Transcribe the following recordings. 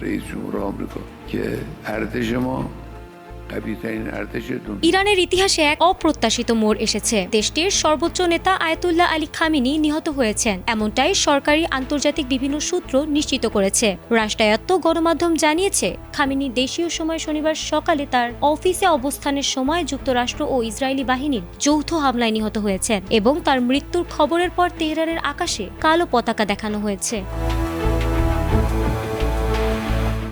رئیس جمهور آمریکا که ارتش ما ইরানের ইতিহাসে এক অপ্রত্যাশিত মোড় এসেছে। দেশটির সর্বোচ্চ নেতা আয়াতুল্লাহ আলী খামেনি নিহত হয়েছেন, এমনটাই সরকারি আন্তর্জাতিক বিভিন্ন সূত্র নিশ্চিত করেছে। রাষ্ট্রায়ত্ত গণমাধ্যম জানিয়েছে, খামেনি দেশীয় সময় শনিবার সকালে তার অফিসে অবস্থানের সময় যুক্তরাষ্ট্র ও ইসরায়েলি বাহিনীর যৌথ হামলায় নিহত হয়েছেন এবং তার মৃত্যুর খবরের পর তেহরানের আকাশে কালো পতাকা দেখানো হয়েছে।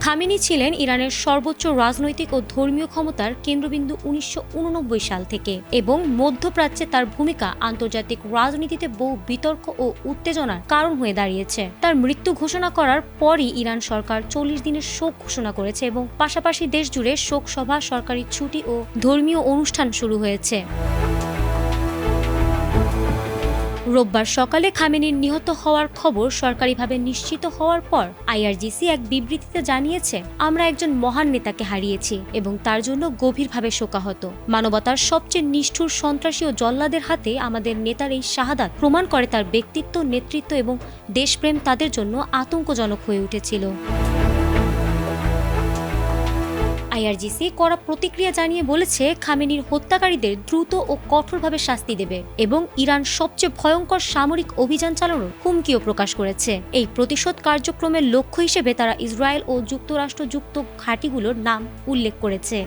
খামেনি ছিলেন ইরানের সর্বোচ্চ রাজনৈতিক ও ধর্মীয় ক্ষমতার কেন্দ্রবিন্দু 1989 সাল থেকে এবং মধ্যপ্রাচ্যে তার ভূমিকা আন্তর্জাতিক রাজনীতিতে বহু বিতর্ক ও উত্তেজনার কারণ হয়ে দাঁড়িয়েছে। তার মৃত্যু ঘোষণা করার পরই ইরান সরকার 40 দিনের শোক ঘোষণা করেছে এবং পাশাপাশি দেশ জুড়ে শোক সভা, সরকারি ছুটি ও ধর্মীয় অনুষ্ঠান শুরু হয়েছে। রোববার সকালে খামেনির নিহত হওয়ার খবর সরকারিভাবে নিশ্চিত হওয়ার পর আইআরজিসি এক বিবৃতিতে জানিয়েছে, আমরা একজন মহান নেতাকে হারিয়েছি এবং তার জন্য গভীরভাবে শোকাহত। মানবতার সবচেয়ে নিষ্ঠুর সন্ত্রাসী ও জল্লাদের হাতে আমাদের নেতার এই শাহাদাত প্রমাণ করে তার ব্যক্তিত্ব, নেতৃত্ব এবং দেশপ্রেম তাদের জন্য আতঙ্কজনক হয়ে উঠেছিল। আইআরজিসি কড়া প্রতিক্রিয়া জানিয়ে বলেছে, খামেনির হত্যাকারীদের দ্রুত ও কঠোরভাবে শাস্তি দেবে এবং ইরান সবচেয়ে ভয়ঙ্কর সামরিক অভিযান চালানোর হুমকিও প্রকাশ করেছে। এই প্রতিশোধ কার্যক্রমের লক্ষ্য হিসেবে তারা ইসরায়েল ও যুক্তরাষ্ট্রযুক্ত ঘাঁটিগুলোর নাম উল্লেখ করেছে।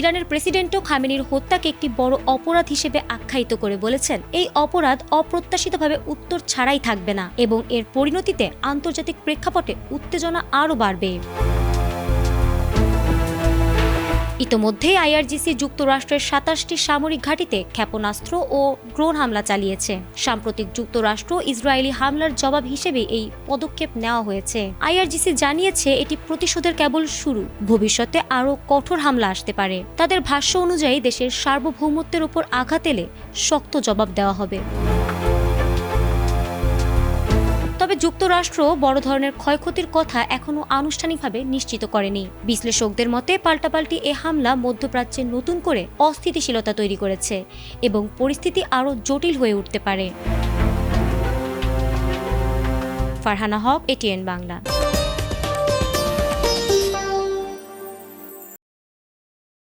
ইরানের প্রেসিডেন্টও খামেনির হত্যাকে একটি বড় অপরাধ হিসেবে আখ্যায়িত করে বলেছেন, এই অপরাধ অপ্রত্যাশিতভাবে উত্তর ছাড়াই থাকবে না এবং এর পরিণতিতে আন্তর্জাতিক প্রেক্ষাপটে উত্তেজনা আরও বাড়বে। ইতোমধ্যেই আইআরজিসি যুক্তরাষ্ট্রের 27টি সামরিক ঘাঁটিতে ক্ষেপণাস্ত্র ও ড্রোন হামলা চালিয়েছে। সাম্প্রতিক যুক্তরাষ্ট্র ইসরায়েলি হামলার জবাব হিসেবে এই পদক্ষেপ নেওয়া হয়েছে। আইআরজিসি জানিয়েছে, এটি প্রতিশোধের কেবল শুরু, ভবিষ্যতে আরও কঠোর হামলা আসতে পারে। তাদের ভাষ্য অনুযায়ী দেশের সার্বভৌমত্বের উপর আঘাত এলে শক্ত জবাব দেওয়া হবে। তবে যুক্তরাষ্ট্র বড় ধরনের ক্ষয়ক্ষতির কথা এখনও আনুষ্ঠানিকভাবে নিশ্চিত করেনি। বিশ্লেষকদের মতে পাল্টাপাল্টি এ হামলা মধ্যপ্রাচ্যে নতুন করে অস্থিতিশীলতা তৈরি করেছে এবং পরিস্থিতি আরও জটিল হয়ে উঠতে পারে। ফারহানা হক, এটিএন বাংলা।